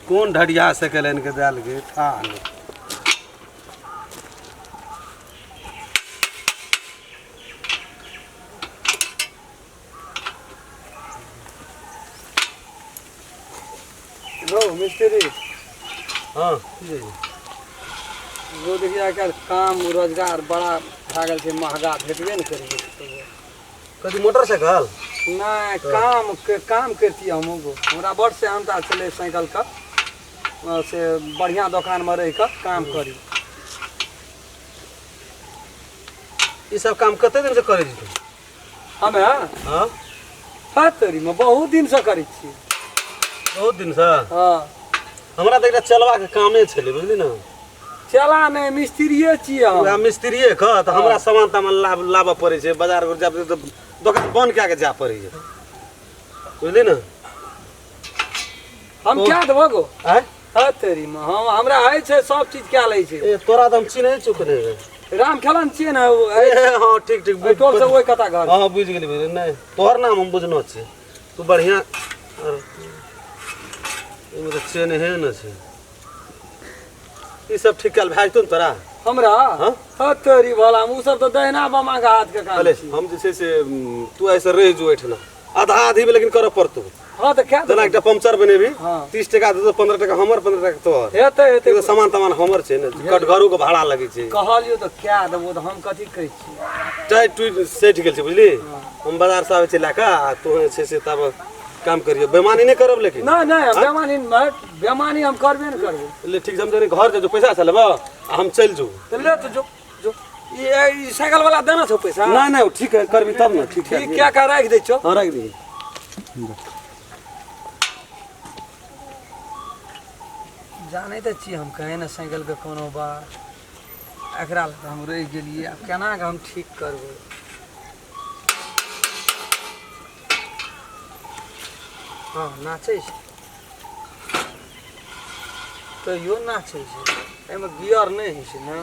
कौन ढड़िया से कलन के दाल के था लो मिस्त्री। हाँ वो देखिए आजकल काम रोजगार बड़ा भागल से महंगा भेटबे न करेंगे कभी मोटरसाइकिल नहीं काम करती हम हमरा बड़ से अंता चले साइकिल का से बढ़िया दुकान में रह कर काम करी ये सब काम कते दिन से करे छी हमें हाँ फैक्ट्री में बहुत दिन से करी छी बहुत दिन से हाँ हमरा तो चलवा के कामे छले बुझली ना चला नहीं मिस्त्रिये छिए हम मिस्त्रिये ख तो हमरा सामान तामान लाबा पड़े छे बाजार में जाब तो दुकान बंद क्या के जा पड़े छे बुझली ना हम क्या देबो गो हैं फैक्ट्री में हम हमरा है छे सब चीज क्या ले छे ए तोरा तो हम चिन्हे चुकने राम खेलन छिए ना हां ठीक ठीक टोल से ओई कता घर हां बुझ गेली नहीं तोहर नाम हम बुझनो छी तू बढ़िया ये तो चेन है ना छे ये सब ठीक कल भाई तुम तोरा हमरा हां फैक्ट्री वाला उ सब तो दहना बामा का हाथ के काम अरे हम जैसे से तू ऐसे रह जो एठना आधा आधी में लेकिन कर पड़तो हां तो क्या जना एकटा पंक्चर बने भी हां 30 टका दे 15 टका हमर 15 टका तोहर हेते हेते तो सामान तामान हमर छे ने कटघरू के भाड़ा लगे छे कहलियो तो क्या देबो तो हम कथि कहै छी चाहे तू सेठ गेल छे बुझली हम बाजार से आवे छे लाका तू छे से तब काम करियो बेमानी नहीं करब लेकिन नहीं नहीं बेमानी हम करबे न करबो ले ठीक समझे घर जो पैसा से लेबो हम चल जो तो ले तो जो ये साइकिल वाला देना छो पैसा नहीं नहीं ठीक है करबी तब ना ठीक है ठीक क्या का रख दे छो हां रख दी जाने त छी हम कहे ना साइकिल के कोनो बा एकरा लग हम रह गेलिए अब केना के हम ठीक करबो हाँ नाचे तो यो नाचे एमे गियर नहीं है ना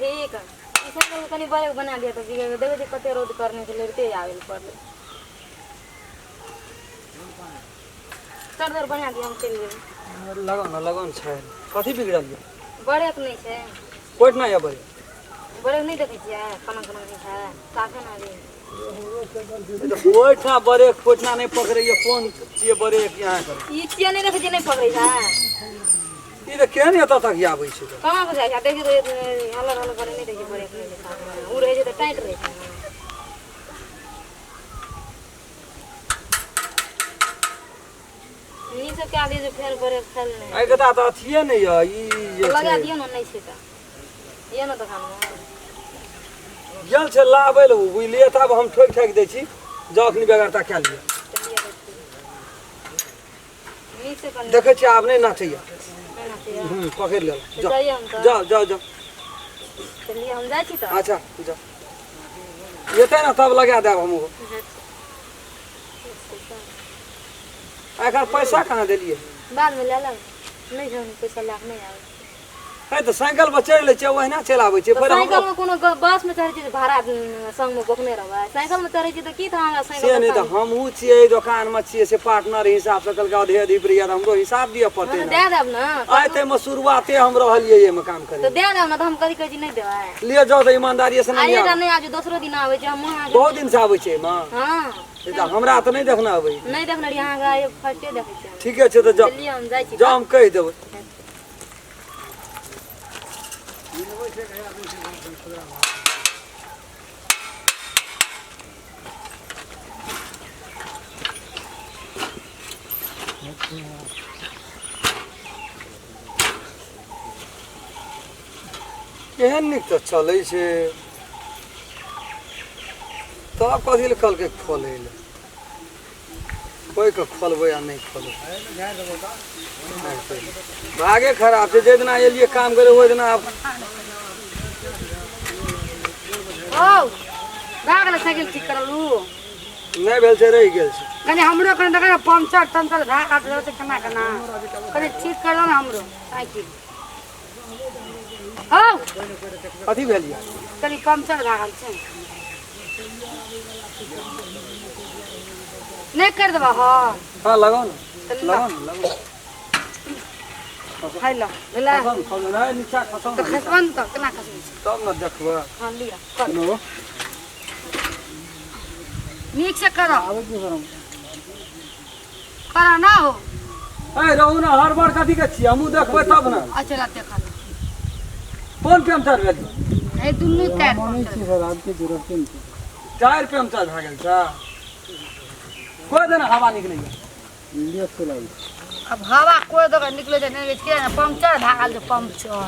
ठीक है इसे कनी बड़े बना दिया तो देखो कते रोड करने के लिए आवे पड़ले कर बना दिया हम चल गए लगन छै कथि बिगड़ल ये बड़े नहीं छे कोट ना या बड़े नहीं देखे छियै कना कना नहीं है साथे ना रे कोठा बड़े कोठा नहीं पकड़े ये कौन छिए बड़े यहां कर ई छिए नहीं देखे नहीं पकड़े है ई तो केन एता तक आबै छै कहां को जाय देखि तो हल्ला हल्ला करे नहीं देखे बड़े नहीं उ रहे जे तो टाइट रहे छै नीचे क्या दे फेर बड़े फैल नहीं आई कता त अथिए नहीं है ई जे लगा दियो ना नहीं छै त ये ना तो खाना गेल छै लाबै ल बुझलिए तब हम ठोक ठाक दै छी जखनी बेगरता क्या लिया नीचे कर देखे छी आब नहीं नाचैया पकड़ ले जाओ चलिए हम जाई छी त अच्छा जा येते ना तब लगा देब हम आखिर पैसा कहाँ दिलिए बाद में ले लब नहीं जो पैसा लाख नहीं आवे है तो साइकिल पर चढ़ ले छै ओहिना चलाबै छै पर साइकिल में कोनो बस में चढ़ै छी भाड़ा संग में बोकने रहबै साइकिल में चढ़ै छी त की था हमरा साइकिल से नहीं तो हमहू छिए दुकान में छिए से पार्टनर हिसाब से कल का आधे आधी प्रिया हमरो हिसाब दिए पड़ते दे देब ना आइ ते में शुरुआते हम रहलिए ये में काम करे तो दे देब ना तो हम कथि कहै छी नहीं देबै लिए जाओ तो ईमानदारी से नहीं आइएगा नहीं आज दूसरो दिन आवे छै हम वहां बहुत दिन से आबै छै मां हां तो हमरा तो नहीं देखना आबै नहीं देखने यहां का फर्स्टे देखै छी ठीक है तो जाओ चलिए हम जाई छी जाओ हम कह देबै केहन नीक तो चलै छै तब कथी ले कल के खोले ले कोई के खोलबै या नहीं खोलबै भागे खराब छै जे दिना एलिए काम करे ओइ दिना ओ भागल साइकिल ठीक करलू नहीं भेल छै रहि गेल छै कने हमरो कने देखे पंचर तंचर धाक हाथ रहै छै केना केना कने ठीक कर दो ना हमरो साइकिल आओ कथी भेलिए कनी पंक्चर भए गेल छै नहीं कर देबा हाँ हाँ लगाओ ना चल लगाओ ना लगाओ खाइ लो भेला खसम खसम नहीं नीचा खसम तो खसबन तो केना खसबै छै तब ना देखबा हाँ लिया कर नो नीक से करो आवे की करम करा ना हो ए रहू ना हर बार कथी के छी हमहू देखबै तब ना अच्छा रात देखा लो कोन पंचर भेल ए दुनू टायर पंक्चर सर आपके जरूरत नहीं टायर पंचर भए गेल छ कोई दिन हवा निकलैया इंडिया चलाई अब हवा कोई दगा निकले छै नहीं के ना पंक्चर भए गेल छै पंक्चर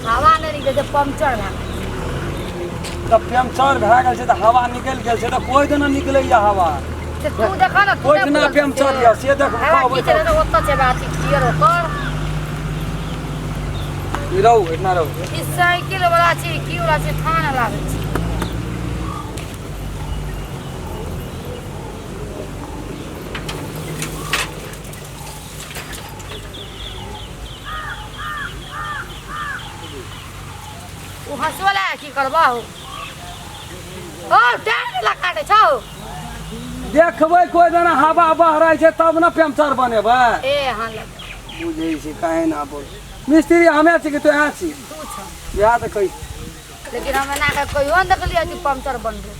हवा नहीं निकले छै पंक्चर भए गेल तब पंचर भए गेल छै त हवा निकल गेल छै त कोई दिन निकलैया हवा छै तू देखा ना कोई दिन पंचर या से देख हवा पाबै की चले ओत्ता छै बात क्लियर ओकर रहू इतना रहू ई साइकिल वाला छै की वाला छै थाना लागे छै ओ हंसवाला की करबा हो ओ टायर ला काटे छौ देखबै कोई दिन हवा बह रहै छै तब न पंचर बनेबै ए हां ले बुझै छी काहे ना बोल मिस्त्री हमे छी कि तो यहाँ छी तू छ याद कही लेकिन हमें ना के कोई और देखलिए कि पंक्चर बन गए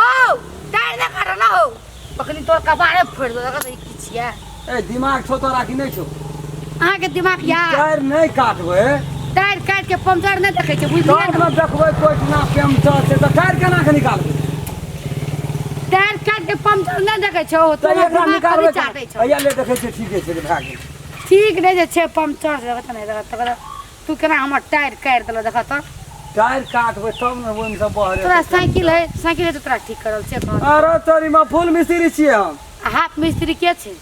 ओ टायर ना काट ना हो पकनी तोर कपारे फोड़ दो देखा ई की छिया ए दिमाग छौ तोरा कि नहीं छौ अहाँ के दिमाग या टायर नहीं काटबै टायर काट के पंक्चर नहीं देखे छै बुझलिए तब न देखबै कोई ना पंचर छै त टायर केना के निकालबै टायर काट के पंक्चर नहीं देखे छौ त तो एकरा निकालबै चाटे छौ हैया ले देखै छै ठीके छै भए गेल ठीक नहीं जे छै पंक्चर देखत नहीं देखत तू केना हमर टायर काट देलो देखा तो टायर काटबै तब न ओइम से बहरे तोरा साइकिल है तो तोरा ठीक करल छै कौन अरे तोरी में फुल मिस्त्री छियै हम हाथ मिस्त्री के छै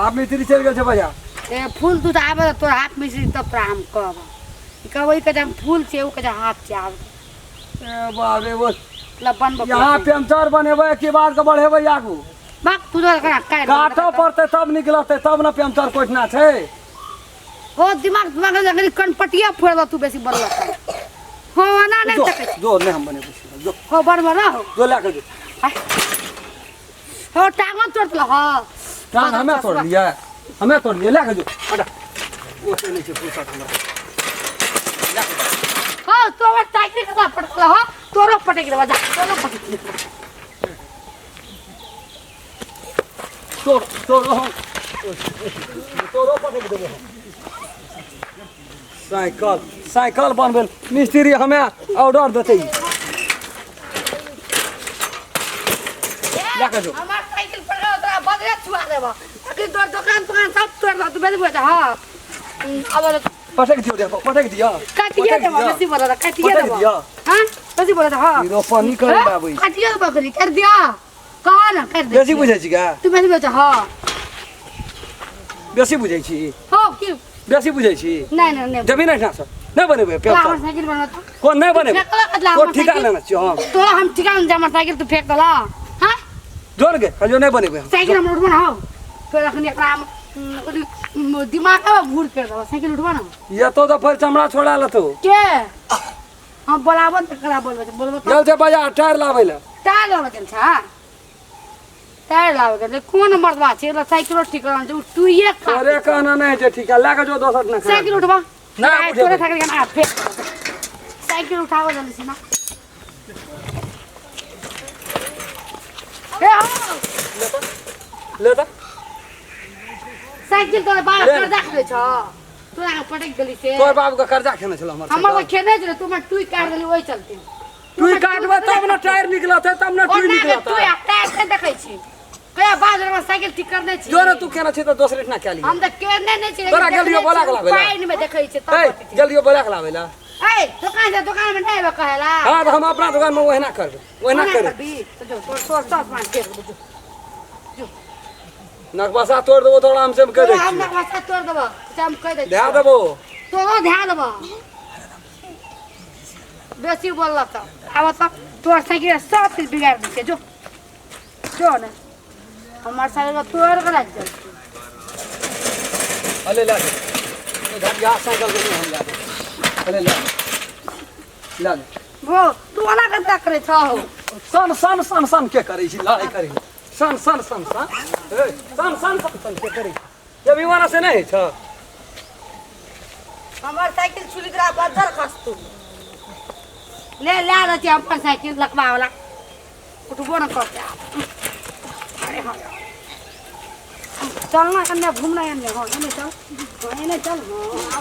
आप मिस्त्री चलि गेल छै बजा ए फूल तू तो आबे तोरा हाथ मिस्त्री तब तोरा हम कहब कहबै के हम फूल छै ओ के हाथ छै आब ए बाबे वो ला बनबो यहाँ पंचर बनेबै के बाद के बढ़ेबै आगू बाक तू तो करा काटो पड़तै तब निकलतै तब न पंचर कोठना छै ओ दिमाग लगे कनपटिया फोड़ दो तू बेसी बड़ला हो ना नहीं जो तक जो नहीं हम बनेबै जो हो बनबो ना हो जो ला के जो हो टांगो तोड़ लो हो टांग हमें तोड़ लिया हमें तोड़ लिया ला के जो हटा ओसे नहीं छै फुर्सत हमरा हो तो वो साइकिल का पड़ला हो तोरो पटक दे जा तोरो पटक दे तोड़ तोड़ तोरो पटक देबो साइकिल साइकिल बनबे मिस्त्री हमें ऑर्डर देतै ला के जो हमार साइकिल पर तोरा बदले छुआ देबो कि तोर दुकान सब तोड़ दो तू बेसी बोल हां अब पटक दियो देखो पटक दियो काटिए देबो बेसी बोल काटिए पटक देबो दियो हां बेसी बोल हां हीरो पानी कर बाबू काटिए देबो बकरी कर दिया कौन कर दे बेसी बुझै छी का तू बेसी बोल हां बेसी बुझै छी हो कि बेसी बुझै छी नहीं जमीन है ना सर नहीं बनेबे तोरा हमर पेपर साइकिल बना तो कोन नहीं बनेबे फेंक ला कतला को हमर ठिका साइकिल लेना छी हम तोरा हम ठिका ले हमर साइकिल तू फेंक दला हां जोर के कहियो नहीं बनेबे साइकिल हम उठबो ना हो तो अखनी एकरा दिमाग में घूर कर दो साइकिल उठबो ना ये तो फिर चमड़ा छोड़ा लतो के हम बोलाबो त करा बोलबो चल से बाजार टायर लाबै ले टायर लावे के छा टायर लावे के कोन मर्दवा छै साइकिल ठीक करन छै तू ये खा अरे कहना नहीं छै ठीक है लाके जो दोसर ना साइकिल उठबा ना तोरे उठेबै। साइकिल के ना फेंक साइकिल उठाओ जल्दी से ना ए हो ले तो साइकिल तोरे बाप ले। कर देख छ तोरा पटक गेली से तोर बाबू का कर्जा खेने छलो हमर हमर खेने छ तू टुई काट देली ओइ चलते तू काटबे तब ना टायर निकलत है तब ना और टू ना निकलत तू है टायर से देखै छी कया बाजार में साइकिल ठीक कर दे छी जो रे तू केना छी तो दोसरे ना क्या लिया हम त केने नै छी तोरा गेलियो बोला के लाबै ला। पाइन में देखै छी ए तब जल्दी बोला के लाबै ला ए दुकान में नहीं कहेला हां तो हम अपना दुकान में वहना करबे वहना करे जो तोर सामान के जो नकबसा तोड़ देबो थोड़ा हमसे हम कह तो दै हम छी ना वास्ता तोड़ देबो हम कह दे दे देबो तो ध्यान देबो बेसी बोलला त अब त तोर साइकिल सब चीज बिगाड़ दी जो जो ना हमार साइकिल तोड़ के रख दे अले ले इधर यहाँ साइकिल को हम ले अले ले ले वो तू वाला कंता करे छ हो सन सन सन सन के करे छी लड़ाई करे सन सन सन सन ए सन सन सन के करे ये विमाना से नहीं छ हमार साइकिल चुरी करा बदर खस्तू ले ले रही हमार साइकिल लकवा वाला उठबो न करते अरे हाँ चलना कन्या घूमना है चल चल हाँ